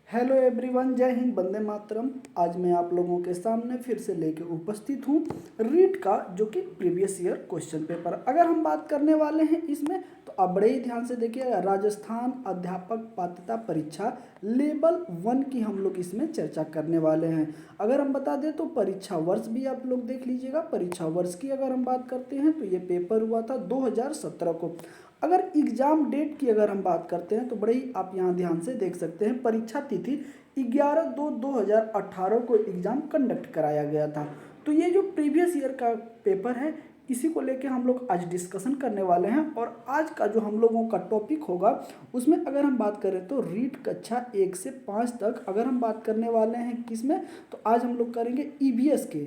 Hello everyone, जय हिंद, वंदे मातरम। आज मैं आप लोगों के सामने फिर से लेके उपस्थित हूँ रीट का, जो कि प्रीवियस ईयर क्वेश्चन पेपर। अगर हम बात करने वाले हैं इसमें, तो आप बड़े ही ध्यान से देखिएगा। राजस्थान अध्यापक पात्रता परीक्षा लेवल 1 की हम लोग इसमें चर्चा करने वाले हैं। अगर हम बता दें तो परीक्षा वर्ष भी आप लोग देख लीजिएगा। परीक्षा वर्ष की अगर हम बात करते हैं तो ये पेपर हुआ था 2017 को। अगर एग्जाम डेट की अगर हम बात करते हैं तो बड़े ही आप यहाँ ध्यान से देख सकते हैं। परीक्षा तिथि 11/2/2018 को एग्जाम कंडक्ट कराया गया था। तो ये जो प्रीवियस ईयर का पेपर है, इसी को लेके हम लोग आज डिस्कशन करने वाले हैं। और आज का जो हम लोगों का टॉपिक होगा उसमें अगर हम बात करें तो रीट कक्षा 1 से 5 तक अगर हम बात करने वाले हैं किसमें, तो आज हम लोग करेंगे ईवीएस के।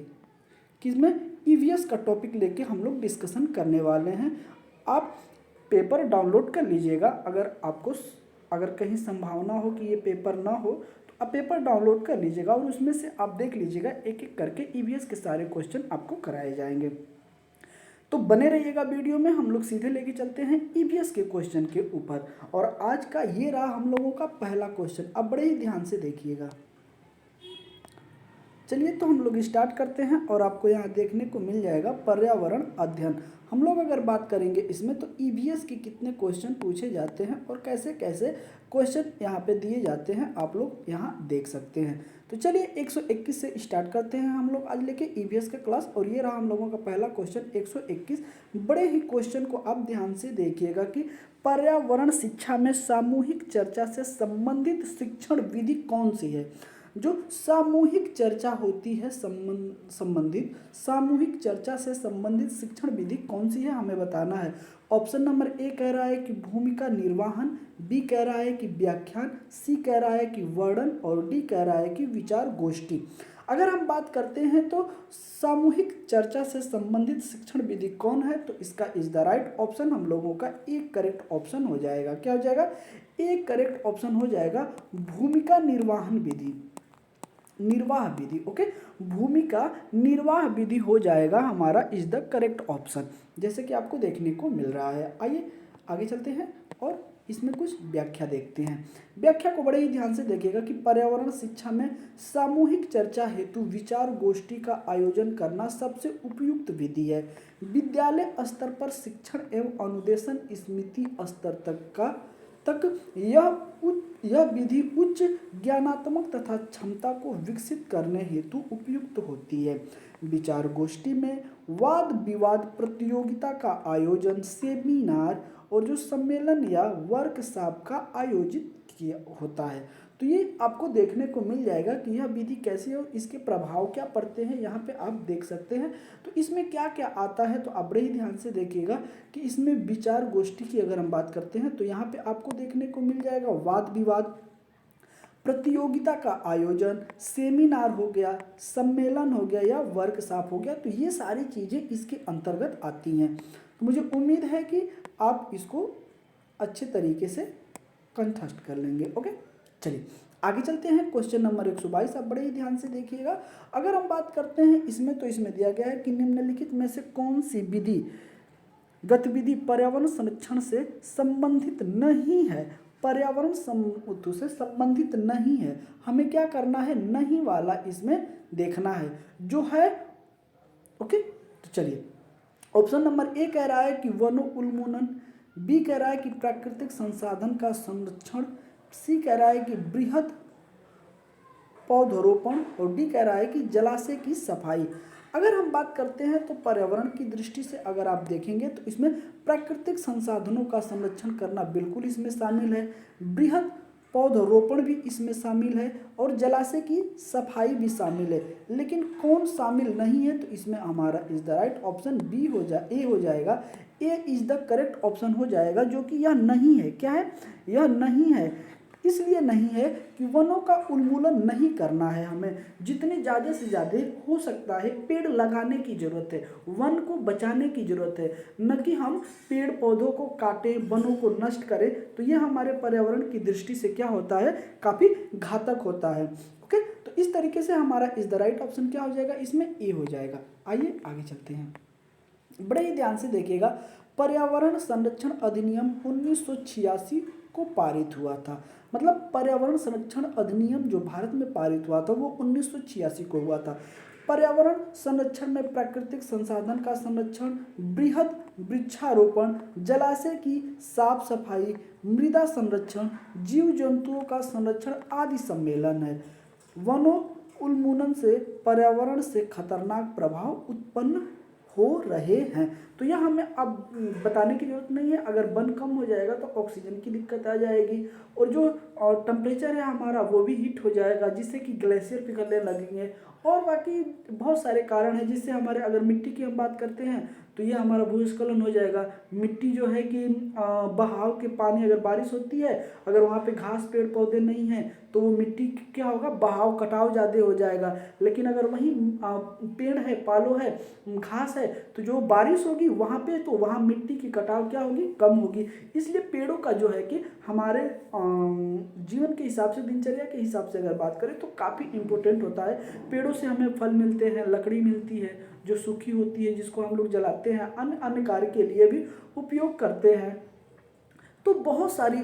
किसमें? ईवीएस का टॉपिक लेके हम लोग डिस्कशन करने वाले हैं। आप पेपर डाउनलोड कर लीजिएगा। अगर कहीं संभावना हो कि ये पेपर ना हो तो आप पेपर डाउनलोड कर लीजिएगा और उसमें से आप देख लीजिएगा, एक एक करके ईवीएस के सारे क्वेश्चन आपको कराए जाएंगे। तो बने रहिएगा वीडियो में। हम लोग सीधे लेके चलते हैं ईवीएस के क्वेश्चन के ऊपर। और आज का ये रहा हम लोगों का पहला क्वेश्चन। अब बड़े ही ध्यान से देखिएगा। चलिए तो हम लोग स्टार्ट करते हैं और आपको यहाँ देखने को मिल जाएगा पर्यावरण अध्ययन। हम लोग अगर बात करेंगे इसमें तो ईवीएस के कितने क्वेश्चन पूछे जाते हैं और कैसे कैसे क्वेश्चन यहाँ पे दिए जाते हैं, आप लोग यहाँ देख सकते हैं। तो चलिए 121 से स्टार्ट करते हैं हम लोग आज लेके ईवीएस का क्लास। और ये रहा हम लोगों का पहला क्वेश्चन 121। बड़े ही क्वेश्चन को आप ध्यान से देखिएगा कि पर्यावरण शिक्षा में सामूहिक चर्चा से संबंधित शिक्षण विधि कौन सी है। जो सामूहिक चर्चा होती है सामूहिक चर्चा से संबंधित शिक्षण विधि कौन सी है, हमें बताना है। ऑप्शन नंबर ए कह रहा है कि भूमिका निर्वाहन, बी कह रहा है कि व्याख्यान, सी कह रहा है कि वर्णन और डी कह रहा है कि विचार गोष्ठी। अगर हम बात करते हैं तो सामूहिक चर्चा से संबंधित शिक्षण विधि कौन है, तो इसका इज द राइट ऑप्शन हम लोगों का एक करेक्ट ऑप्शन हो जाएगा। क्या हो जाएगा? एक करेक्ट ऑप्शन हो जाएगा भूमिका निर्वाहन विधि, निर्वाह विधि। ओके, भूमिका निर्वाह विधि हो जाएगा हमारा इज द करेक्ट ऑप्शन, जैसे कि आपको देखने को मिल रहा है। आइए आगे चलते हैं और इसमें कुछ व्याख्या देखते हैं। व्याख्या को बड़े ही ध्यान से देखिएगा कि पर्यावरण शिक्षा में सामूहिक चर्चा हेतु विचार गोष्ठी का आयोजन करना सबसे उपयुक्त विधि है। विद्यालय स्तर पर शिक्षण एवं अनुदेशन स्मृति स्तर तक यह विधि उच्च ज्ञानात्मक तथा क्षमता को विकसित करने हेतु उपयुक्त होती है। विचार गोष्ठी में वाद विवाद प्रतियोगिता का आयोजन, सेमिनार और जो सम्मेलन या वर्कशॉप का आयोजित किया होता है। तो ये आपको देखने को मिल जाएगा कि यह विधि कैसी है और इसके प्रभाव क्या पड़ते हैं, यहाँ पे आप देख सकते हैं। तो इसमें क्या क्या आता है, तो आप बड़े ही ध्यान से देखिएगा कि इसमें विचार गोष्ठी की अगर हम बात करते हैं तो यहाँ पे आपको देखने को मिल जाएगा वाद विवाद प्रतियोगिता का आयोजन, सेमिनार हो गया, सम्मेलन हो गया या वर्कशॉप हो गया। तो ये सारी चीज़ें इसके अंतर्गत आती हैं। तो मुझे उम्मीद है कि आप इसको अच्छे तरीके से कंठस्थ कर लेंगे। ओके, चलिए आगे चलते हैं। क्वेश्चन नंबर 122 आप बड़े ही ध्यान से देखिएगा। अगर हम बात करते हैं इसमें, तो इसमें दिया गया है कि निम्नलिखित में से कौन सी गतिविधि पर्यावरण संरक्षण से संबंधित नहीं है। पर्यावरण से संबंधित नहीं है, हमें क्या करना है, नहीं वाला इसमें देखना है जो है। ओके, तो चलिए ऑप्शन नंबर ए कह रहा है कि वनोन्मूलन, बी कह रहा है कि प्राकृतिक संसाधन का संरक्षण, सी कह रहा है कि बृहद पौधरोपण और डी कह रहा है कि जलाशय की सफाई। अगर हम बात करते हैं तो पर्यावरण की दृष्टि से अगर आप देखेंगे तो इसमें प्राकृतिक संसाधनों का संरक्षण करना बिल्कुल इसमें शामिल है, बृहद पौधरोपण भी इसमें शामिल है और जलाशय की सफाई भी शामिल है। लेकिन कौन शामिल नहीं है, तो इसमें हमारा is the right option A हो जाएगा। ए इज द करेक्ट ऑप्शन हो जाएगा, जो कि यह नहीं है। क्या है? यह नहीं है। इसलिए नहीं है कि वनों का उन्मूलन नहीं करना है, हमें जितने ज़्यादा से ज़्यादा हो सकता है पेड़ लगाने की ज़रूरत है, वन को बचाने की ज़रूरत है, न कि हम पेड़ पौधों को काटें, वनों को नष्ट करें। तो ये हमारे पर्यावरण की दृष्टि से क्या होता है, काफ़ी घातक होता है। ओके, तो इस तरीके से हमारा इज द राइट ऑप्शन क्या हो जाएगा, इसमें ए हो जाएगा। आइए आगे चलते हैं, बड़े ही ध्यान से देखिएगा। पर्यावरण संरक्षण अधिनियम 1986 को पारित हुआ था। मतलब पर्यावरण संरक्षण अधिनियम जो भारत में पारित हुआ था वो 1986 को हुआ था। पर्यावरण संरक्षण में प्राकृतिक संसाधन का संरक्षण, बृहद वृक्षारोपण, जलाशय की साफ सफाई, मृदा संरक्षण, जीव जंतुओं का संरक्षण आदि सम्मेलन है। वनों उन्मूलन से पर्यावरण से खतरनाक प्रभाव उत्पन्न हो रहे हैं। तो यह हमें अब बताने की जरूरत नहीं है। अगर वन कम हो जाएगा तो ऑक्सीजन की दिक्कत आ जाएगी और जो टेम्परेचर है हमारा वो भी हीट हो जाएगा, जिससे कि ग्लेशियर पिघलने लगेंगे और बाकी बहुत सारे कारण हैं जिससे हमारे, अगर मिट्टी की हम बात करते हैं तो ये हमारा भूस्खलन हो जाएगा। मिट्टी जो है कि बहाव के पानी, अगर बारिश होती है, अगर वहाँ पे घास पेड़ पौधे नहीं हैं तो वो मिट्टी क्या होगा, बहाव कटाव ज़्यादा हो जाएगा। लेकिन अगर वहीं पेड़ है, पालो है, घास है, तो जो बारिश होगी वहाँ पे तो वहाँ मिट्टी की कटाव क्या होगी, कम होगी। इसलिए पेड़ों का जो है कि हमारे जीवन के हिसाब से, दिनचर्या के हिसाब से अगर बात करें तो काफ़ी इम्पोर्टेंट होता है। पेड़ों से हमें फल मिलते हैं, लकड़ी मिलती है जो सूखी होती है, जिसको हम लोग जलाते हैं, अन्य अन्य कार्य के लिए भी उपयोग करते हैं। तो बहुत सारी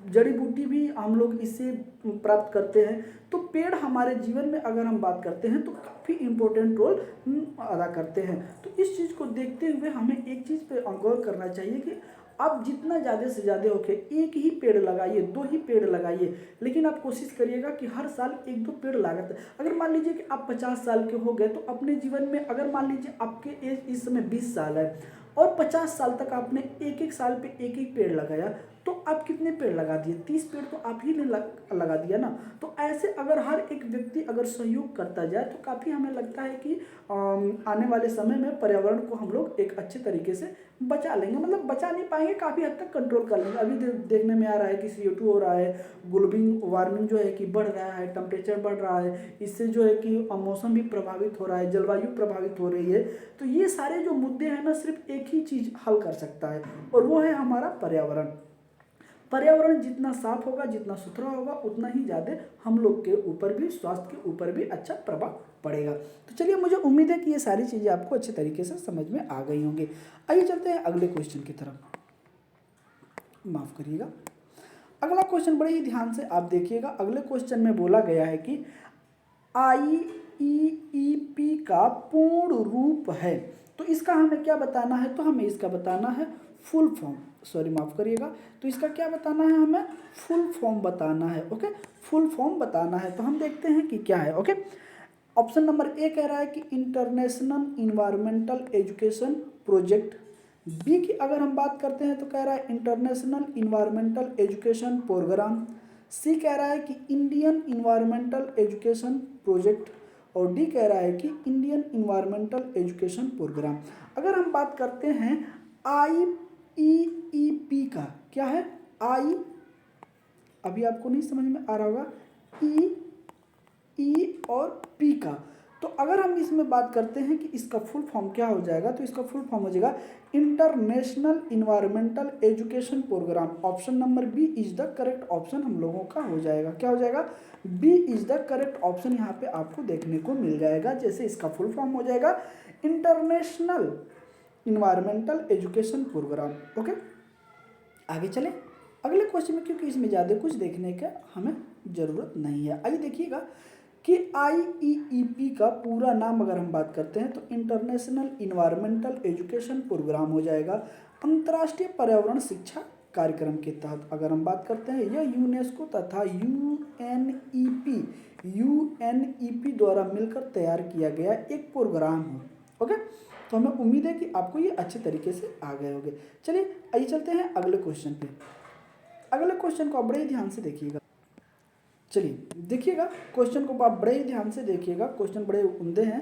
जड़ी बूटी भी हम लोग इससे प्राप्त करते हैं। तो पेड़ हमारे जीवन में अगर हम बात करते हैं तो काफ़ी इम्पोर्टेंट रोल अदा करते हैं। तो इस चीज़ को देखते हुए हमें एक चीज़ पे गौर करना चाहिए कि आप जितना ज़्यादा से ज़्यादा होके एक ही पेड़ लगाइए, 2 ही पेड़ लगाइए, लेकिन आप कोशिश करिएगा कि हर साल 1-2 पेड़ लगाते। अगर मान लीजिए कि आप 50 साल के हो गए तो अपने जीवन में, अगर मान लीजिए आपके एज इस समय 20 साल है और 50 साल तक आपने एक साल पे एक पेड़ लगाया, तो आप कितने पेड़ लगा दिए? 30 पेड़ तो आप ही ने लगा दिया ना। तो ऐसे अगर हर एक व्यक्ति अगर सहयोग करता जाए तो काफ़ी हमें लगता है कि आने वाले समय में पर्यावरण को हम लोग एक अच्छे तरीके से बचा लेंगे। मतलब बचा नहीं पाएंगे, काफ़ी हद तक कंट्रोल कर लेंगे। अभी देखने में आ रहा है कि CO2 हो रहा है, ग्लोबल वार्मिंग जो है कि बढ़ रहा है, टेम्परेचर बढ़ रहा है, इससे जो है कि मौसम भी प्रभावित हो रहा है, जलवायु प्रभावित हो रही है। तो ये सारे जो मुद्दे हैं ना, सिर्फ एक ही चीज़ हल कर सकता है और वो है हमारा पर्यावरण। पर्यावरण जितना साफ होगा, जितना सुथरा होगा, उतना ही ज़्यादा हम लोग के ऊपर भी, स्वास्थ्य के ऊपर भी अच्छा प्रभाव पड़ेगा। तो चलिए, मुझे उम्मीद है कि ये सारी चीज़ें आपको अच्छे तरीके से समझ में आ गई होंगी। आइए चलते हैं अगले क्वेश्चन की तरफ। माफ़ करिएगा, अगला क्वेश्चन बड़े ही ध्यान से आप देखिएगा। अगले क्वेश्चन में बोला गया है कि IEEP का पूर्ण रूप है, तो इसका हमें क्या बताना है? तो हमें इसका बताना है फुल फॉर्म, सॉरी माफ़ करिएगा, तो इसका क्या बताना है? हमें फुल फॉर्म बताना है। ओके, फुल फॉर्म बताना है। तो हम देखते हैं कि क्या है। ओके, ऑप्शन नंबर ए कह रहा है कि international environmental education project. B की अगर हम बात करते हैं तो कह रहा है इंटरनेशनल इन्वायरमेंटल एजुकेशन प्रोग्राम। सी कह रहा है कि इंडियन इन्वायरमेंटल एजुकेशन प्रोजेक्ट और डी कह रहा है कि इंडियन इन्वायरमेंटल एजुकेशन प्रोग्राम। अगर हम बात करते हैं IEEP का, क्या है आई, अभी आपको नहीं समझ में आ रहा होगा, ई और पी का। तो अगर हम इसमें बात करते हैं कि इसका फुल फॉर्म क्या हो जाएगा, तो इसका फुल फॉर्म हो जाएगा international environmental education programme. Option number B is the correct option हम लोगों का हो जाएगा। क्या हो जाएगा? B is the correct option यहाँ पे आपको देखने को मिल जाएगा। जैसे इसका फुल फॉर्म हो जाएगा international environmental education programme. Okay, आगे चले अगले क्वेश्चन में, क्योंकि इसमें ज़्यादा कुछ देखने का हमें ज़रूरत नहीं है। आइए देखिएगा कि IEEP का पूरा नाम अगर हम बात करते हैं तो इंटरनेशनल इन्वायरमेंटल एजुकेशन प्रोग्राम हो जाएगा। अंतर्राष्ट्रीय पर्यावरण शिक्षा कार्यक्रम के तहत अगर हम बात करते हैं, यह यूनेस्को तथा UNEP द्वारा मिलकर तैयार किया गया एक प्रोग्राम है। ओके, तो हमें उम्मीद है कि आपको ये अच्छे तरीके से आ गए होंगे। चलिए आइए चलते हैं अगले क्वेश्चन पे। अगले क्वेश्चन को आप बड़े ही ध्यान से देखिएगा। चलिए देखिएगा, क्वेश्चन को आप बड़े ही ध्यान से देखिएगा, क्वेश्चन बड़े उम्दे हैं।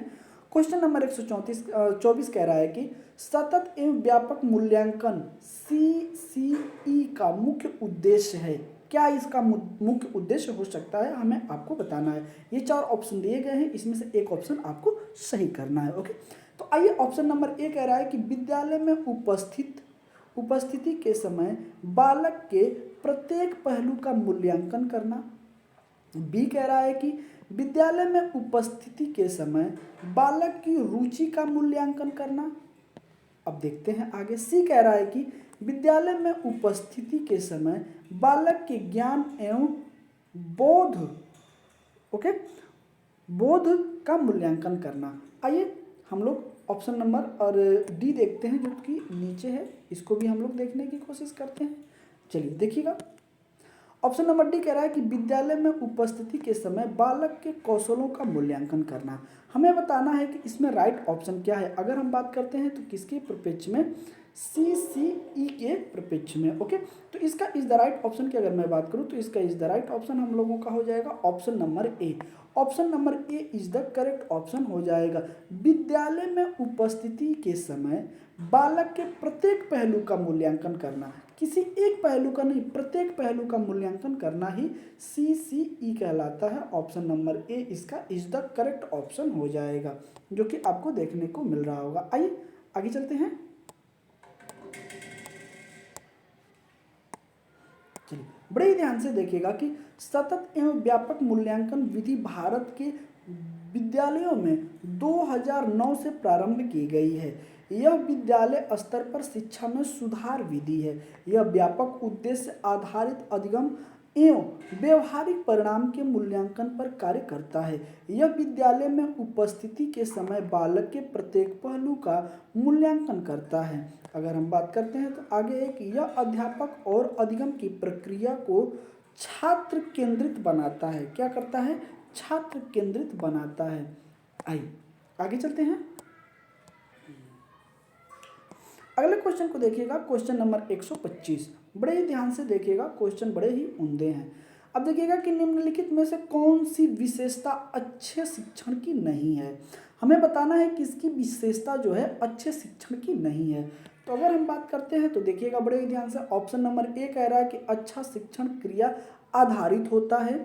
क्वेश्चन नंबर 124 कह रहा है कि सतत एवं व्यापक मूल्यांकन CCE का मुख्य उद्देश्य है। क्या इसका मुख्य उद्देश्य हो सकता है, हमें आपको बताना है। ये 4 ऑप्शन दिए गए हैं, इसमें से एक ऑप्शन आपको सही करना है। ओके, तो आइए ऑप्शन नंबर ए कह रहा है कि विद्यालय में उपस्थिति के समय बालक के प्रत्येक पहलू का मूल्यांकन करना। बी कह रहा है कि विद्यालय में उपस्थिति के समय बालक की रुचि का मूल्यांकन करना। अब देखते हैं आगे। सी कह रहा है कि विद्यालय में उपस्थिति के समय बालक के ज्ञान एवं बोध, ओके, बोध का मूल्यांकन करना। आइए हम लोग ऑप्शन नंबर और डी देखते हैं जो कि नीचे है, इसको भी हम लोग देखने की कोशिश करते हैं। चलिए देखिएगा, ऑप्शन नंबर डी कह रहा है कि विद्यालय में उपस्थिति के समय बालक के कौशलों का मूल्यांकन करना। हमें बताना है कि इसमें राइट ऑप्शन क्या है। अगर हम बात करते हैं तो किसके प्रपेक्ष में, सी सी ई के प्रपेक्ष में, ओके। तो इसका इज द राइट ऑप्शन की अगर मैं बात करूं तो इसका इज द राइट ऑप्शन हम लोगों का हो जाएगा option number A. Option number A is the correct option हो जाएगा। विद्यालय में उपस्थिति के समय बालक के प्रत्येक पहलू का मूल्यांकन करना, किसी एक पहलू का नहीं, प्रत्येक पहलू का मूल्यांकन करना ही सी सी ई कहलाता है। ऑप्शन नंबर ए इसका इज द करेक्ट ऑप्शन हो जाएगा, जो कि आपको देखने को मिल रहा होगा। आइए आगे चलते हैं। चलिए बड़े ही ध्यान से देखिएगा कि सतत एवं व्यापक मूल्यांकन विधि भारत के विद्यालयों में 2009 से प्रारंभ की गई है। यह विद्यालय स्तर पर शिक्षा में सुधार विधि है। यह व्यापक उद्देश्य आधारित अधिगम एवं व्यवहारिक परिणाम के मूल्यांकन पर कार्य करता है। यह विद्यालय में उपस्थिति के समय बालक के प्रत्येक पहलू का मूल्यांकन करता है। अगर हम बात करते हैं तो आगे है कि यह अध्यापक और अधिगम की प्रक्रिया को छात्र केंद्रित बनाता है। क्या करता है? छात्र केंद्रित बनाता है। आइए आगे चलते हैं। अगले क्वेश्चन को देखिएगा, क्वेश्चन नंबर 125। बड़े ही ध्यान से देखिएगा, क्वेश्चन बड़े ही उम्दे हैं। अब देखिएगा कि निम्नलिखित में से कौन सी विशेषता अच्छे शिक्षण की नहीं है। हमें बताना है कि इसकी विशेषता जो है अच्छे शिक्षण की नहीं है। तो अगर हम बात करते हैं तो देखिएगा बड़े ही ध्यान से, ऑप्शन नंबर ए कह रहा है कि अच्छा शिक्षण क्रिया आधारित होता है।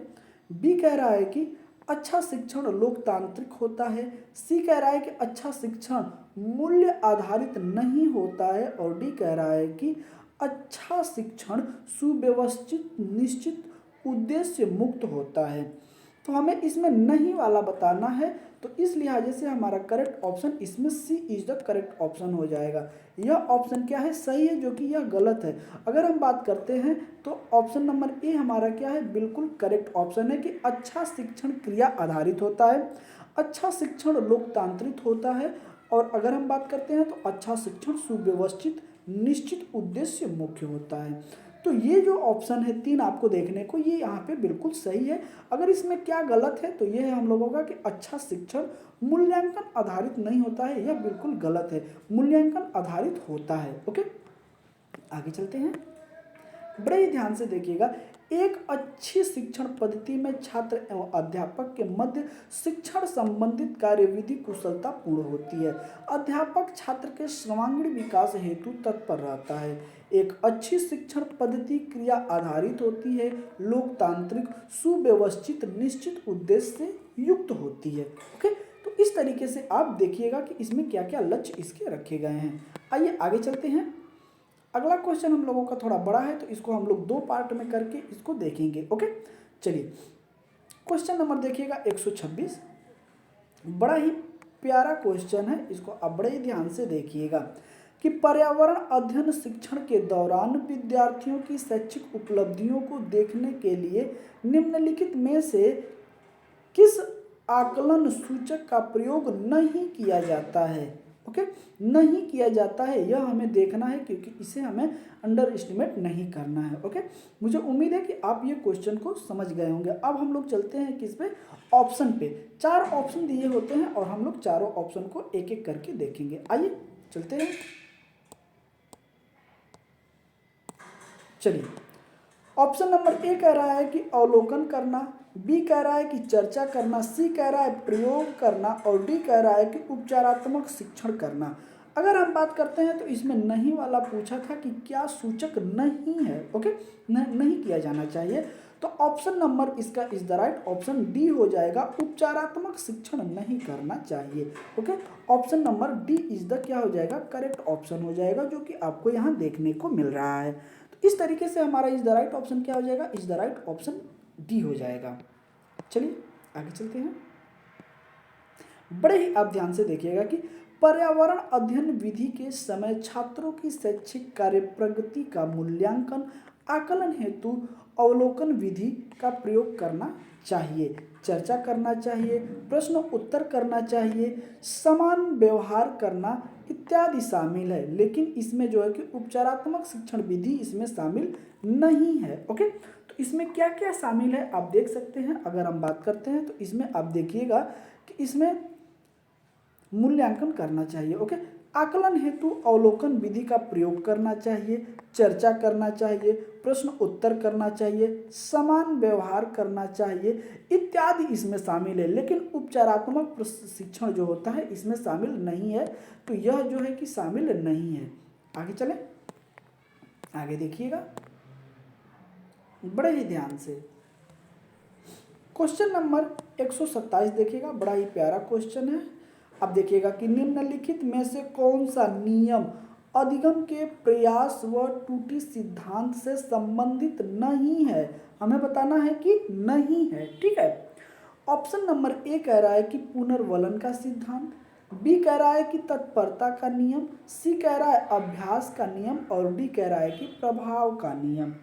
बी कह रहा है कि अच्छा शिक्षण लोकतांत्रिक होता है। सी कह रहा है कि अच्छा शिक्षण मूल्य आधारित नहीं होता है। और डी कह रहा है कि अच्छा शिक्षण सुव्यवस्थित निश्चित उद्देश्य मुक्त होता है। तो हमें इसमें नहीं वाला बताना है, तो इस लिहाजे से हमारा करेक्ट ऑप्शन इसमें सी इज द करेक्ट ऑप्शन हो जाएगा। यह ऑप्शन क्या है? सही है, जो कि यह गलत है। अगर हम बात करते हैं तो ऑप्शन नंबर ए हमारा क्या है? बिल्कुल करेक्ट ऑप्शन है कि अच्छा शिक्षण क्रिया आधारित होता है, अच्छा शिक्षण लोकतांत्रिक होता है, और अगर हम बात करते हैं तो अच्छा शिक्षण सुव्यवस्थित निश्चित उद्देश्य मुख्य होता है। तो ये जो ऑप्शन है 3 आपको देखने को, ये यहाँ पे बिल्कुल सही है। अगर इसमें क्या गलत है तो ये है हम लोगों का कि अच्छा शिक्षण मूल्यांकन आधारित नहीं होता है, यह बिल्कुल गलत है, मूल्यांकन आधारित होता है। ओके, आगे चलते हैं। बड़े ही ध्यान से देखिएगा, एक अच्छी शिक्षण पद्धति में छात्र एवं अध्यापक के मध्य शिक्षण संबंधित कार्यविधि कुशलता पूर्ण होती है। अध्यापक छात्र के सर्वांगीण विकास हेतु तत्पर रहता है। एक अच्छी शिक्षण पद्धति क्रिया आधारित होती है, लोकतांत्रिक, सुव्यवस्थित, निश्चित उद्देश्य से युक्त होती है। ओके, तो इस तरीके से आप देखिएगा कि इसमें क्या क्या लक्ष्य इसके रखे गए हैं। आइए आगे चलते हैं। अगला क्वेश्चन हम लोगों का थोड़ा बड़ा है, तो इसको हम लोग 2 पार्ट में करके इसको देखेंगे। ओके, चलिए क्वेश्चन नंबर देखिएगा 126। बड़ा ही प्यारा क्वेश्चन है, इसको आप बड़े ही ध्यान से देखिएगा कि पर्यावरण अध्ययन शिक्षण के दौरान विद्यार्थियों की शैक्षिक उपलब्धियों को देखने के लिए निम्नलिखित में से किस आकलन सूचक का प्रयोग नहीं किया जाता है। ओके, नहीं किया जाता है, यह हमें देखना है, क्योंकि इसे हमें अंडर एस्टिमेट नहीं करना है। ओके, मुझे उम्मीद है कि आप ये क्वेश्चन को समझ गए होंगे। अब हम लोग चलते हैं किस पे? ऑप्शन पे। 4 ऑप्शन दिए होते हैं और हम लोग चारों ऑप्शन को एक एक करके देखेंगे। आइए चलते हैं। चलिए, ऑप्शन नंबर ए कह रहा है कि अवलोकन करना, बी कह रहा है कि चर्चा करना, सी कह रहा है प्रयोग करना, और डी कह रहा है कि उपचारात्मक शिक्षण करना। अगर हम बात करते हैं तो इसमें नहीं वाला पूछा था कि क्या सूचक नहीं है। ओके, नहीं किया जाना चाहिए, तो ऑप्शन नंबर इसका is the right option D हो जाएगा, उपचारात्मक शिक्षण नहीं करना चाहिए। Okay, option number D is the क्या हो जाएगा? करेक्ट ऑप्शन हो जाएगा, जो कि आपको यहाँ देखने को मिल रहा है। तो इस तरीके से हमारा इज द राइट ऑप्शन क्या हो जाएगा? Is the right option D हो जाएगा। चलिए आगे चलते हैं। बड़े ही आप ध्यान से देखिएगा कि पर्यावरण अध्ययन विधि के समय छात्रों की शैक्षिक कार्य प्रगति का मूल्यांकन आकलन हेतु अवलोकन विधि का प्रयोग करना चाहिए, चर्चा करना चाहिए, प्रश्न उत्तर करना चाहिए, समान व्यवहार करना इत्यादि शामिल है। लेकिन इसमें जो है कि उपचारात्मक शिक्षण विधि इसमें शामिल नहीं है। ओके, तो इसमें क्या क्या शामिल है आप देख सकते हैं। अगर हम बात करते हैं तो इसमें आप देखिएगा कि इसमें मूल्यांकन करना चाहिए। ओके, आकलन हेतु अवलोकन विधि का प्रयोग करना चाहिए, चर्चा करना चाहिए, प्रश्न उत्तर करना चाहिए, समान व्यवहार करना चाहिए इत्यादि इसमें शामिल है। लेकिन उपचारात्मक शिक्षण जो होता है इसमें शामिल नहीं है, तो यह जो है कि शामिल नहीं है। आगे चलें, आगे देखिएगा बड़े ही ध्यान से। क्वेश्चन नंबर 127 देखिएगा, बड़ा ही प्यारा क्वेश्चन है। अब देखिएगा कि निम्नलिखित में से कौन सा नियम अधिगम के प्रयास व त्रुटि सिद्धांत से संबंधित नहीं है, हमें बताना है कि नहीं है। ठीक है, ऑप्शन नंबर ए कह रहा है कि पुनर्वलन का सिद्धांत, बी कह रहा है कि तत्परता का नियम, सी कह रहा है अभ्यास का नियम और डी कह रहा है कि प्रभाव का नियम।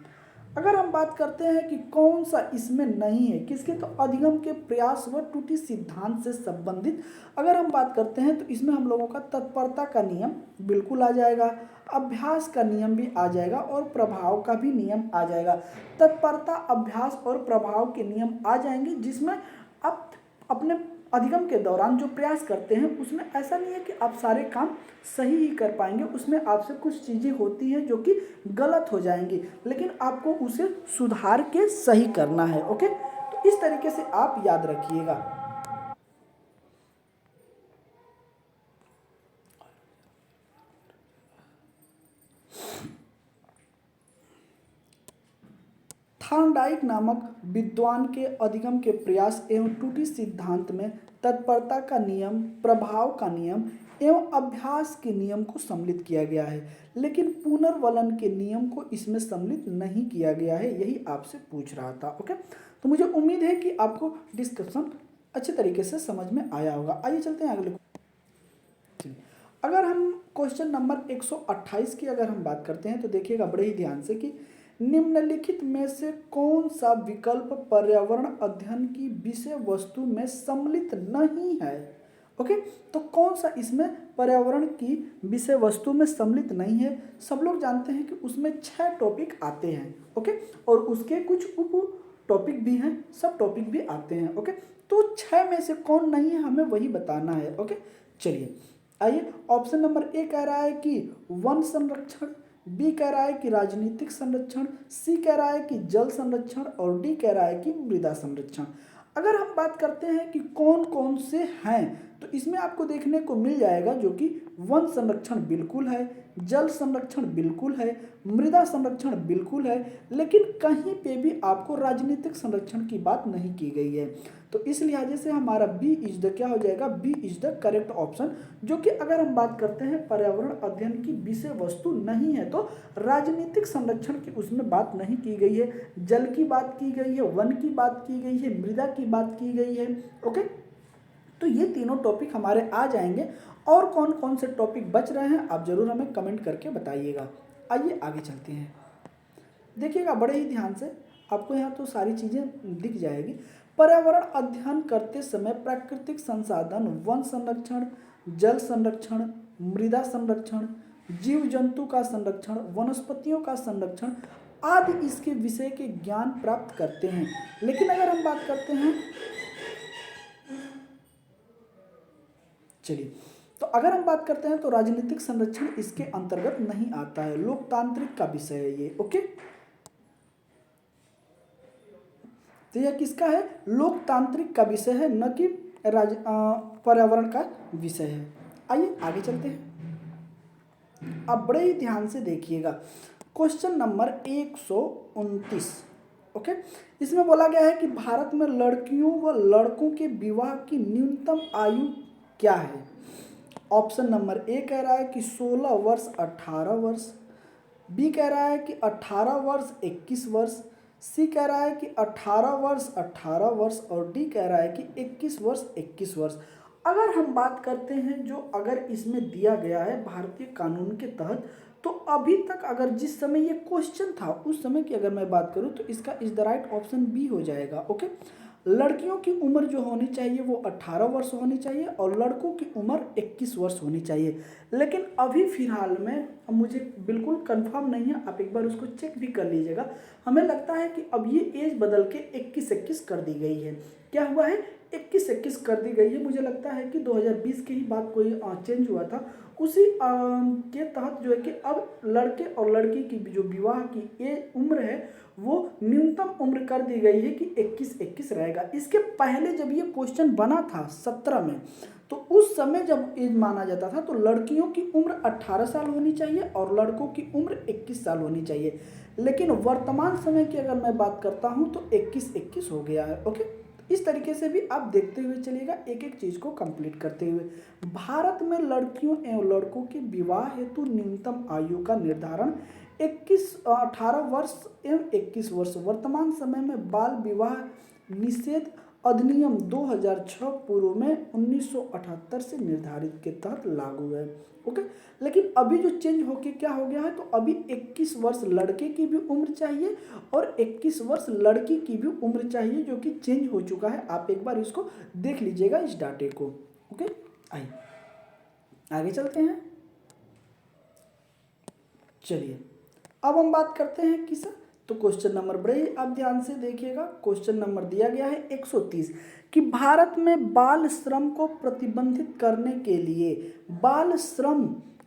अगर हम बात करते हैं कि कौन सा इसमें नहीं है, किसके, तो अधिगम के प्रयास व त्रुटि सिद्धांत से संबंधित अगर हम बात करते हैं तो इसमें हम लोगों का तत्परता का नियम बिल्कुल आ जाएगा, अभ्यास का नियम भी आ जाएगा और प्रभाव का भी नियम आ जाएगा। तत्परता, अभ्यास और प्रभाव के नियम आ जाएंगे, जिसमें आप अपने अधिगम के दौरान जो प्रयास करते हैं उसमें ऐसा नहीं है कि आप सारे काम सही ही कर पाएंगे, उसमें आपसे कुछ चीज़ें होती हैं जो कि गलत हो जाएंगी, लेकिन आपको उसे सुधार के सही करना है। ओके, तो इस तरीके से आप याद रखिएगा। थॉर्नडाइक नामक विद्वान के अधिगम के प्रयास एवं त्रुटि सिद्धांत में तत्परता का नियम, प्रभाव का नियम एवं अभ्यास के नियम को सम्मिलित किया गया है, लेकिन पुनर्वलन के नियम को इसमें सम्मिलित नहीं किया गया है। यही आपसे पूछ रहा था। ओके, तो मुझे उम्मीद है कि आपको डिस्कशन अच्छे तरीके से समझ में आया होगा। आइए चलते हैं अगले। अगर हम क्वेश्चन नंबर 128 की अगर हम बात करते हैं तो देखिएगा बड़े ही ध्यान से कि निम्नलिखित में से कौन सा विकल्प पर्यावरण अध्ययन की विषय वस्तु में सम्मिलित नहीं है। ओके, तो कौन सा इसमें पर्यावरण की विषय वस्तु में सम्मिलित नहीं है। सब लोग जानते हैं कि उसमें 6 टॉपिक आते हैं। ओके, और उसके कुछ उप टॉपिक भी हैं, सब टॉपिक भी आते हैं। ओके, तो 6 में से कौन नहीं है हमें वही बताना है। ओके, चलिए आइए। ऑप्शन नंबर ए कह रहा है कि वन संरक्षण, बी कह रहा है कि राजनीतिक संरक्षण, सी कह रहा है कि जल संरक्षण और डी कह रहा है कि मृदा संरक्षण। अगर हम बात करते हैं कि कौन कौन से हैं तो इसमें आपको देखने को मिल जाएगा जो कि वन संरक्षण बिल्कुल है, जल संरक्षण बिल्कुल है, मृदा संरक्षण बिल्कुल है, लेकिन कहीं पे भी आपको राजनीतिक संरक्षण की बात नहीं की गई है। तो इस लिहाजे से हमारा बी इज द क्या हो जाएगा, B is the correct option, जो कि अगर हम बात करते हैं पर्यावरण अध्ययन की विषय वस्तु नहीं है तो राजनीतिक संरक्षण की उसमें बात नहीं की गई है, जल की बात की गई है, वन की बात की गई है, मृदा की बात की गई है। ओके, तो ये तीनों टॉपिक हमारे आ जाएंगे। और कौन कौन से टॉपिक बच रहे हैं आप जरूर हमें कमेंट करके बताइएगा। आइए आगे चलते हैं। देखिएगा बड़े ही ध्यान से, आपको यहाँ तो सारी चीज़ें दिख जाएगी। पर्यावरण अध्ययन करते समय प्राकृतिक संसाधन, वन संरक्षण, जल संरक्षण, मृदा संरक्षण, जीव जंतु का संरक्षण, वनस्पतियों का संरक्षण आदि इसके विषय के ज्ञान प्राप्त करते हैं। लेकिन अगर हम बात करते हैं, चलिए, तो अगर हम बात करते हैं तो राजनीतिक संरक्षण इसके अंतर्गत नहीं आता है, लोकतांत्रिक का विषय है ये। ओके, तो यह किसका है, लोकतांत्रिक का विषय है, न कि पर्यावरण का विषय है। आइए आगे चलते हैं। अब बड़े ही ध्यान से देखिएगा क्वेश्चन नंबर 129। ओके, इसमें बोला गया है कि भारत में लड़कियों व लड़कों के विवाह की न्यूनतम आयु क्या है। ऑप्शन नंबर ए कह रहा है कि 16 वर्ष 18 वर्ष, बी कह रहा है कि 18 वर्ष 21 वर्ष, सी कह रहा है कि 18 वर्ष 18 वर्ष और डी कह रहा है कि 21 वर्ष 21 वर्ष। अगर हम बात करते हैं जो अगर इसमें दिया गया है भारतीय कानून के तहत, तो अभी तक अगर जिस समय ये क्वेश्चन था उस समय की अगर मैं बात करूं तो इसका is the right option B हो जाएगा। ओके, लड़कियों की उम्र जो होनी चाहिए वो 18 वर्ष होनी चाहिए और लड़कों की उम्र 21 वर्ष होनी चाहिए। लेकिन अभी फिलहाल में मुझे बिल्कुल कंफर्म नहीं है, आप एक बार उसको चेक भी कर लीजिएगा। हमें लगता है कि अब ये एज बदल के 21 कर दी गई है। क्या हुआ है, 21 कर दी गई है। मुझे लगता है कि 2020 की ही बात कोई चेंज हुआ था, उसी के तहत जो है कि अब लड़के और लड़की की जो विवाह की उम्र है वो न्यूनतम उम्र कर दी गई है कि 21 रहेगा। इसके पहले जब ये क्वेश्चन बना था 17 में, तो उस समय जब एज माना जाता था तो लड़कियों की उम्र 18 साल होनी चाहिए और लड़कों की उम्र 21 साल होनी चाहिए। लेकिन वर्तमान समय की अगर मैं बात करता हूँ तो 21 हो गया है। ओके, इस तरीके से भी आप देखते हुए चलिएगा, एक एक चीज़ को कंप्लीट करते हुए। भारत में लड़कियों एवं लड़कों के विवाह हेतु न्यूनतम आयु का निर्धारण 18 वर्ष एवं 21 वर्ष वर्तमान समय में बाल विवाह निषेध अधिनियम 2006 पूर्व में 1978 से निर्धारित के तहत लागू है। ओके, लेकिन अभी जो चेंज होके क्या हो गया है, तो अभी 21 वर्ष लड़के की भी उम्र चाहिए और 21 वर्ष लड़की की भी उम्र चाहिए, जो कि चेंज हो चुका है। आप एक बार इसको देख लीजिएगा इस डाटे को। ओके, आइए आगे चलते हैं। चलिए अब हम बात करते हैं किस, तो क्वेश्चन नंबर बड़े आप ध्यान से देखिएगा। क्वेश्चन नंबर दिया गया है 130 कि भारत में बाल श्रम को प्रतिबंधित करने के लिए बाल श्रम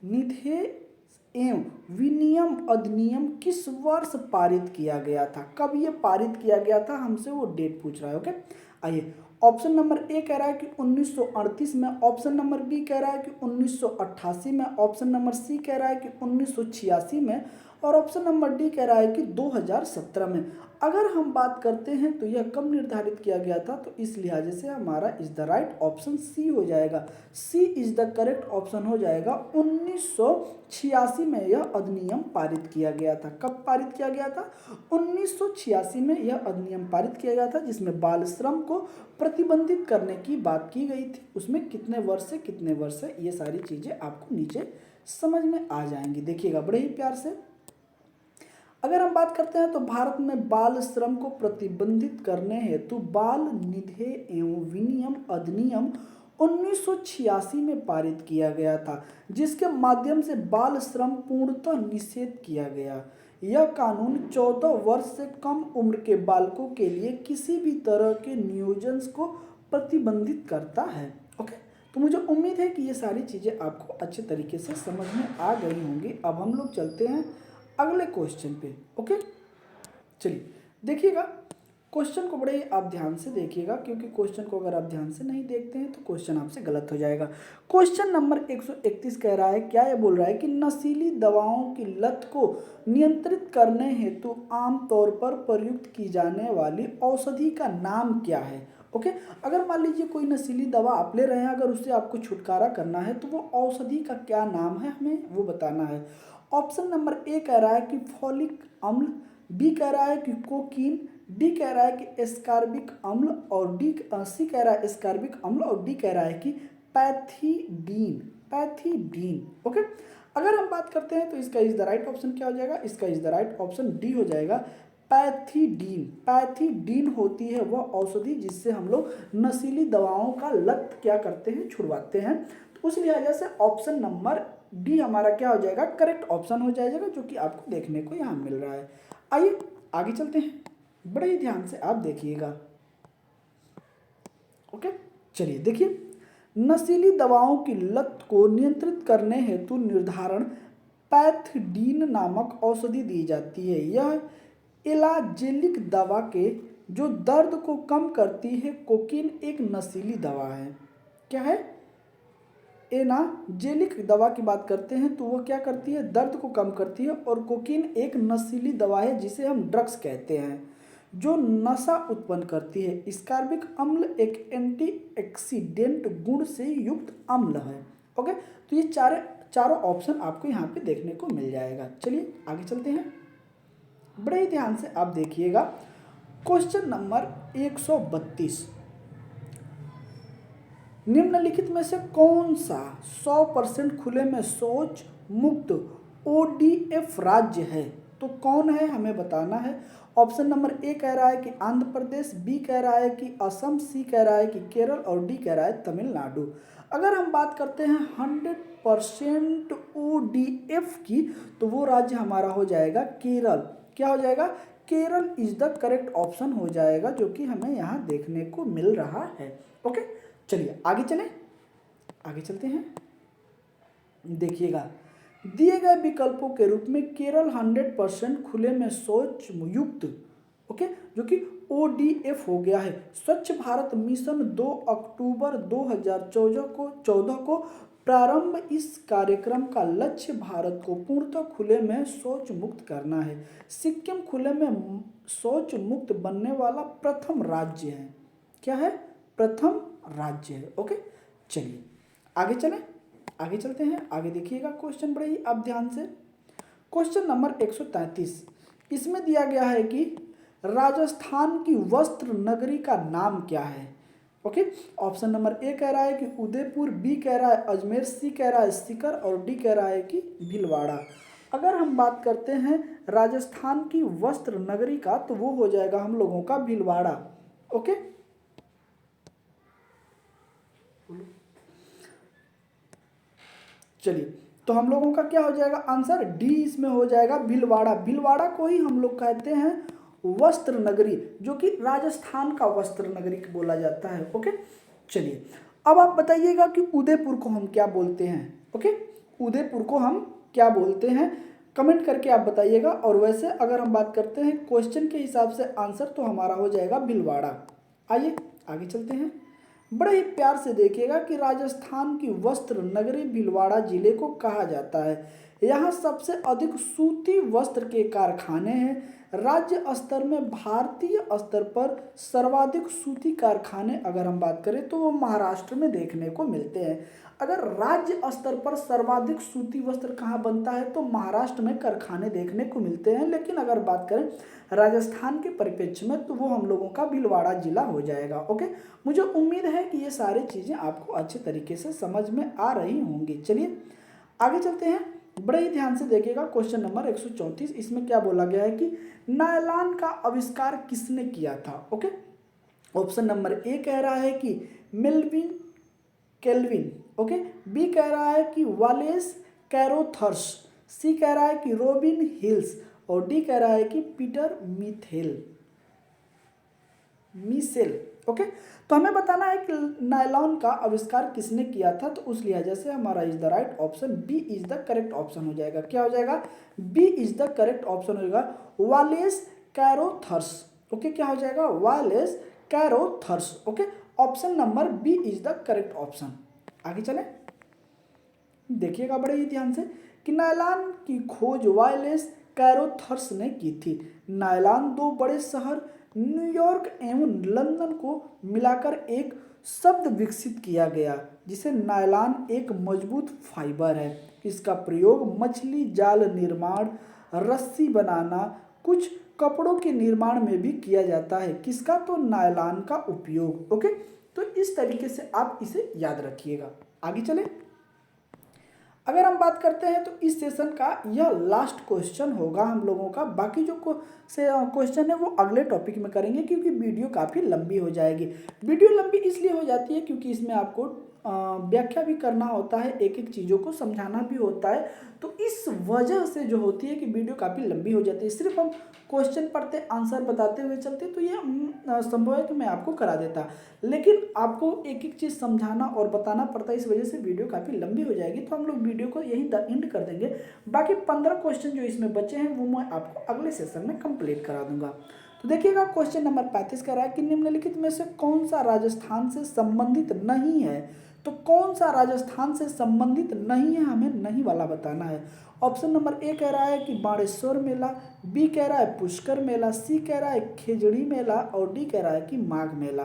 निषेध एवं विनियम अधिनियम किस वर्ष पारित किया गया था। कब ये पारित किया गया था, हमसे वो डेट पूछ रहा है। ओके, आइए, ऑप्शन नंबर ए कह रहा है कि 1938 में, ऑप्शन नंबर बी कह रहा है कि 1988 में, ऑप्शन नंबर सी कह रहा है कि 1986 में और ऑप्शन नंबर डी कह रहा है कि 2017 में। अगर हम बात करते हैं तो यह कब निर्धारित किया गया था, तो इस लिहाजे से हमारा is the right option C हो जाएगा। C is the correct option हो जाएगा। 1986 में यह अधिनियम पारित किया गया था। कब पारित किया गया था, 1986 में यह अधिनियम पारित किया गया था, जिसमें बाल श्रम को प्रतिबंधित करने की बात की गई थी। उसमें कितने वर्ष से कितने वर्ष है, ये सारी चीजें आपको नीचे समझ में आ जाएंगी। देखिएगा बड़े ही प्यार से। अगर हम बात करते हैं तो भारत में बाल श्रम को प्रतिबंधित करने हेतु बाल निषेध एवं विनियम अधिनियम 1986 में पारित किया गया था, जिसके माध्यम से बाल श्रम पूर्णतः निषेध किया गया। यह कानून 14 वर्ष से कम उम्र के बालकों के लिए किसी भी तरह के नियोजन को प्रतिबंधित करता है। ओके, तो मुझे उम्मीद है कि ये सारी चीज़ें आपको अच्छे तरीके से समझ में आ गई होंगी। अब हम लोग चलते हैं अगले क्वेश्चन पे। ओके, चलिए देखिएगा, क्वेश्चन को बड़े आप ध्यान से देखिएगा, क्योंकि क्वेश्चन को अगर आप ध्यान से नहीं देखते हैं तो क्वेश्चन आपसे गलत हो जाएगा। क्वेश्चन नंबर 131 कह रहा है, क्या ये बोल रहा है कि नशीली दवाओं की लत को नियंत्रित करने हेतु आमतौर पर प्रयुक्त की जाने वाली औषधि का नाम क्या है। ओके, अगर मान लीजिए कोई नशीली दवा आप ले रहे हैं, अगर उससे आपको छुटकारा करना है तो वो औषधि का क्या नाम है हमें वो बताना है। ऑप्शन नंबर ए कह रहा है कि फॉलिक अम्ल, बी कह रहा है कि कोकीन, डी कह रहा है कि एस्कॉर्बिक अम्ल और सी कह रहा है एस्कॉर्बिक अम्ल और डी कह रहा है कि पैथिडीन। ओके, अगर हम बात करते हैं तो इसका इज द राइट ऑप्शन क्या हो जाएगा, इसका is the right option D हो जाएगा, पैथिडीन। पैथिडीन होती है वह औषधि जिससे हम लोग नशीली दवाओं का लत क्या करते हैं, छुड़वाते हैं। तो उस लिहाजा से ऑप्शन नंबर डी हमारा क्या हो जाएगा, करेक्ट ऑप्शन हो जाएगा, जो कि आपको देखने को यहाँ मिल रहा है। आइए आगे चलते हैं, बड़े ही ध्यान से आप देखिएगा। ओके, चलिए देखिए, नशीली दवाओं की लत को नियंत्रित करने हेतु निर्धारण पैथिडीन नामक औषधि दी जाती है। यह एलाजेलिक दवा के जो दर्द को कम करती है। कोकीन एक नशीली दवा है, क्या है, एनाजेलिक दवा की बात करते हैं तो वो क्या करती है, दर्द को कम करती है। और कोकीन एक नशीली दवा है जिसे हम ड्रग्स कहते हैं, जो नशा उत्पन्न करती है। एस्कॉर्बिक अम्ल एक एंटीऑक्सीडेंट गुण से युक्त अम्ल है। ओके, तो ये चारों ऑप्शन आपको यहाँ पे देखने को मिल जाएगा। चलिए आगे चलते हैं, बड़े ही ध्यान से आप देखिएगा। क्वेश्चन नंबर 132, निम्नलिखित में से कौन सा 100% खुले में शौच मुक्त ODF राज्य है? तो कौन है हमें बताना है। ऑप्शन नंबर ए कह रहा है कि आंध्र प्रदेश, बी कह रहा है कि असम, सी कह रहा है कि केरल और डी कह रहा है तमिलनाडु। अगर हम बात करते हैं 100% ODF की, तो वो राज्य हमारा हो जाएगा केरल। क्या हो जाएगा? Kerala is the correct option हो जाएगा, जो कि हमें यहाँ देखने को मिल रहा है। ओके, चलिए आगे चलें, आगे चलते हैं। देखिएगा, दिए गए विकल्पों के रूप में केरल 100% खुले में शौच युक्त, ओके, जो कि ODF हो गया है। स्वच्छ भारत मिशन 2 अक्टूबर 2014 को प्रारंभ। इस कार्यक्रम का लक्ष्य भारत को पूर्णतः खुले में शौच मुक्त करना है। सिक्किम खुले में शौच मुक्त बनने वाला प्रथम राज्य है। क्या है? प्रथम राज्य है। ओके, चलिए आगे चलें, आगे चलते हैं। आगे देखिएगा क्वेश्चन बड़े ही आप ध्यान से। क्वेश्चन नंबर 133, इसमें दिया गया है कि राजस्थान की वस्त्र नगरी का नाम क्या है? ओके, ऑप्शन नंबर ए कह रहा है कि उदयपुर, बी कह रहा है अजमेर, सी कह रहा है सीकर और डी कह रहा है कि भीलवाड़ा। अगर हम बात करते हैं राजस्थान की वस्त्र नगरी का, तो वो हो जाएगा हम लोगों का भीलवाड़ा। ओके, चलिए, तो हम लोगों का क्या हो जाएगा आंसर? डी इसमें हो जाएगा भीलवाड़ा। भीलवाड़ा को ही हम लोग कहते हैं वस्त्र नगरी, जो कि राजस्थान का वस्त्र नगरी बोला जाता है। ओके, चलिए अब आप बताइएगा कि उदयपुर को हम क्या बोलते हैं। ओके, उदयपुर को हम क्या बोलते हैं, कमेंट करके आप बताइएगा। और वैसे अगर हम बात करते हैं क्वेश्चन के हिसाब से आंसर, तो हमारा हो जाएगा भीलवाड़ा। आइए आगे चलते हैं। बड़े ही प्यार से देखिएगा कि राजस्थान की वस्त्र नगरी भीलवाड़ा जिले को कहा जाता है। यहाँ सबसे अधिक सूती वस्त्र के कारखाने हैं। राज्य स्तर में भारतीय स्तर पर सर्वाधिक सूती कारखाने अगर हम बात करें, तो वो महाराष्ट्र में देखने को मिलते हैं। अगर राज्य स्तर पर सर्वाधिक सूती वस्त्र कहाँ बनता है, तो महाराष्ट्र में कारखाने देखने को मिलते हैं। लेकिन अगर बात करें राजस्थान के परिप्रेक्ष्य में, तो वो हम लोगों का भीलवाड़ा जिला हो जाएगा। ओके, मुझे उम्मीद है कि ये सारी चीज़ें आपको अच्छे तरीके से समझ में आ रही होंगी। चलिए आगे चलते हैं, बड़े ही ध्यान से देखिएगा। क्वेश्चन नंबर 134, इसमें क्या बोला गया है कि नायलॉन का आविष्कार किसने किया था? ओके, ऑप्शन नंबर ए कह रहा है कि मेल्विन केल्विन, ओके, बी कह रहा है कि वालेस कैरोथर्स, सी कह रहा है कि रोबिन हिल्स और डी कह रहा है कि पीटर मिसेल। ओके, तो हमें बताना है कि नायलॉन का आविष्कार किसने किया था, तो उस लिहाजा से हमारा is the right option B is the correct option हो जाएगा। क्या हो जाएगा? B is the correct option हो जाएगा, वालेस कैरोथर्स। ओके, क्या हो जाएगा? Wallace Carothers. Okay, option number B is the correct option. आगे चले, देखिएगा बड़े ही ध्यान से कि नायलॉन की खोज वालेस कैरोथर्स ने की थी। नायलॉन दो बड़े शहर न्यूयॉर्क एवं लंदन को मिलाकर एक शब्द विकसित किया गया, जिसे नायलॉन एक मजबूत फाइबर है। इसका प्रयोग मछली जाल निर्माण, रस्सी बनाना, कुछ कपड़ों के निर्माण में भी किया जाता है। किसका? तो नायलॉन का उपयोग। ओके, तो इस तरीके से आप इसे याद रखिएगा। आगे चले, अगर हम बात करते हैं तो इस सेशन का यह लास्ट क्वेश्चन होगा हम लोगों का। बाकी जो क्वेश्चन है वो अगले टॉपिक में करेंगे, क्योंकि वीडियो काफ़ी लंबी हो जाएगी। वीडियो लंबी इसलिए हो जाती है क्योंकि इसमें आपको व्याख्या भी करना होता है, एक एक चीज़ों को समझाना भी होता है। तो इस वजह से जो होती है कि वीडियो काफ़ी लंबी हो जाती है। सिर्फ हम क्वेश्चन पढ़ते आंसर बताते हुए चलते, तो ये संभव है कि मैं आपको करा देता, लेकिन आपको एक एक चीज़ समझाना और बताना पड़ता है। इस वजह से वीडियो काफ़ी लंबी हो जाएगी। तो हम लोग वीडियो को यहीं एंड कर देंगे। बाकी 15 क्वेश्चन जो इसमें बचे हैं वो मैं आपको अगले सेशन में कंप्लीट करा दूंगा। तो देखिएगा, क्वेश्चन नंबर 35 कह रहा है कि निम्नलिखित में से कौन सा राजस्थान से संबंधित नहीं है? तो कौन सा राजस्थान से संबंधित नहीं है, हमें नहीं वाला बताना है। ऑप्शन नंबर ए कह रहा है कि बाणेश्वर मेला, बी कह रहा है पुष्कर मेला, सी कह रहा है खेजड़ी मेला और डी कह रहा है कि माघ मेला।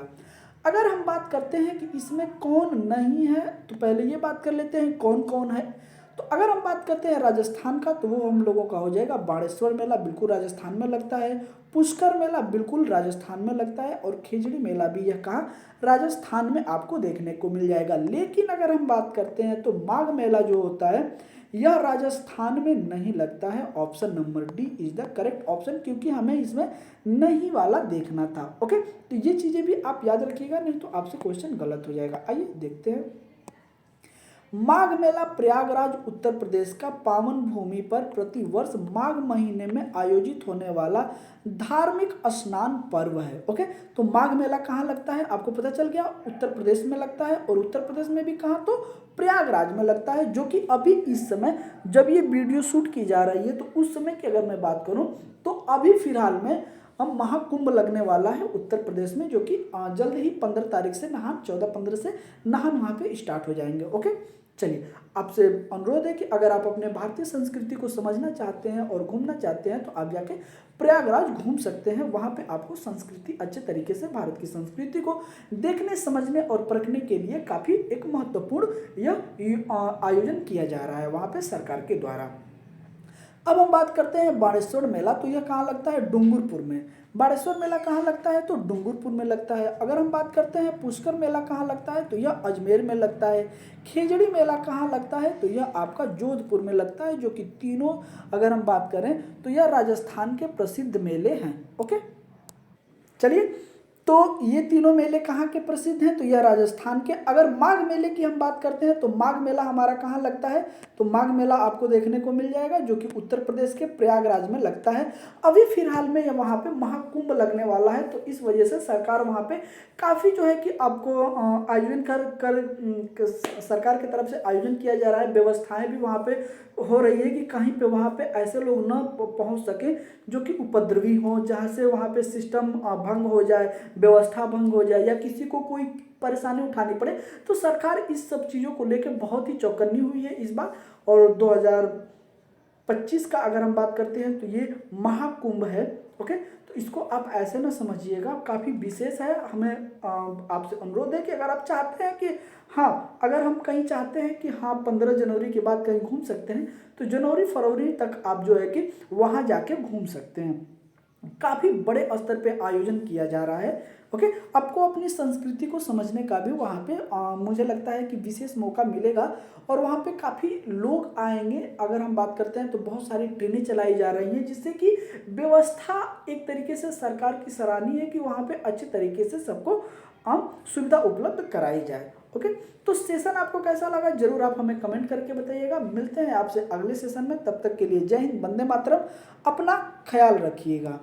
अगर हम बात करते हैं कि इसमें कौन नहीं है, तो पहले ये बात कर लेते हैं कौन कौन है। तो अगर हम बात करते हैं राजस्थान का, तो वो हम लोगों का हो जाएगा बाणेश्वर मेला, बिल्कुल राजस्थान में लगता है। पुष्कर मेला बिल्कुल राजस्थान में लगता है, और खेजड़ी मेला भी यह कहाँ, राजस्थान में आपको देखने को मिल जाएगा। लेकिन अगर हम बात करते हैं तो माघ मेला जो होता है यह राजस्थान में नहीं लगता है। Option number D is the correct option, क्योंकि हमें इसमें नहीं वाला देखना था। ओके, तो ये चीजें भी आप याद रखिएगा, नहीं तो आपसे क्वेश्चन गलत हो जाएगा। आइए देखते हैं। माघ मेला प्रयागराज उत्तर प्रदेश का पावन भूमि पर प्रतिवर्ष माघ महीने में आयोजित होने वाला धार्मिक स्नान पर्व है। ओके, तो माघ मेला कहाँ लगता है आपको पता चल गया, उत्तर प्रदेश में लगता है, और उत्तर प्रदेश में भी कहाँ, तो प्रयागराज में लगता है। जो कि अभी इस समय जब ये वीडियो शूट की जा रही है, तो उस समय की अगर मैं बात करूँ तो अभी फिलहाल में हम महाकुंभ लगने वाला है उत्तर प्रदेश में, जो कि जल्द ही 15 तारीख से नहान, 14-15 से नहान वहाँ पे स्टार्ट हो जाएंगे। ओके, चलिए, आपसे अनुरोध है कि अगर आप अपने भारतीय संस्कृति को समझना चाहते हैं और घूमना चाहते हैं, तो आप जाके प्रयागराज घूम सकते हैं। वहाँ पे आपको संस्कृति अच्छे तरीके से, भारत की संस्कृति को देखने, समझने और परखने के लिए काफ़ी एक महत्वपूर्ण यह आयोजन किया जा रहा है वहाँ पे सरकार के द्वारा। अब हम बात करते हैं बाणेश्वर मेला, तो यह कहाँ लगता है, डूंगरपुर में। बाणेश्वर मेला कहाँ लगता है, तो डूंगरपुर में लगता है। अगर हम बात करते हैं पुष्कर मेला कहाँ लगता है, तो यह अजमेर में लगता है। खेजड़ी मेला कहाँ लगता है, तो यह आपका जोधपुर में लगता है। जो कि तीनों अगर हम बात करें तो यह राजस्थान के प्रसिद्ध मेले हैं। ओके, चलिए, तो ये तीनों मेले कहाँ के प्रसिद्ध हैं, तो यह राजस्थान के। अगर माघ मेले की हम बात करते हैं तो माघ मेला हमारा कहाँ लगता है, तो माघ मेला आपको देखने को मिल जाएगा, जो कि उत्तर प्रदेश के प्रयागराज में लगता है। अभी फिलहाल में यह वहाँ पे महाकुंभ लगने वाला है, तो इस वजह से सरकार वहाँ पे काफ़ी जो है कि आपको आयोजन सरकार की तरफ से आयोजन किया जा रहा है। व्यवस्थाएं भी वहाँ पे हो रही है कि कहीं पे वहाँ पे ऐसे लोग न पहुँच सके जो कि उपद्रवी हों, जहाँ से वहाँ पे सिस्टम भंग हो जाए, व्यवस्था भंग हो जाए, या किसी को कोई परेशानी उठानी पड़े। तो सरकार इस सब चीज़ों को लेकर बहुत ही चौकन्नी हुई है इस बार। और 2025 का अगर हम बात करते हैं तो ये महाकुंभ है। ओके, तो इसको आप ऐसे ना समझिएगा, काफ़ी विशेष है। हमें आपसे अनुरोध है कि अगर आप चाहते हैं कि हाँ, अगर हम कहीं चाहते हैं कि हाँ 15 जनवरी के बाद कहीं घूम सकते हैं, तो जनवरी फरवरी तक आप जो है कि वहाँ जाके घूम सकते हैं। काफ़ी बड़े स्तर पे आयोजन किया जा रहा है। ओके, आपको अपनी संस्कृति को समझने का भी वहाँ पे मुझे लगता है कि विशेष मौका मिलेगा, और वहाँ पे काफ़ी लोग आएंगे। अगर हम बात करते हैं तो बहुत सारी ट्रेनें चलाई जा रही हैं, जिससे कि व्यवस्था एक तरीके से सरकार की सराहनीय है कि वहाँ पे अच्छे तरीके से सबको सुविधा उपलब्ध कराई जाए। ओके, तो सेशन आपको कैसा लगा जरूर आप हमें कमेंट करके बताइएगा। मिलते हैं आपसे अगले सेशन में, तब तक के लिए जय हिंद, वंदे मातरम, अपना ख्याल रखिएगा।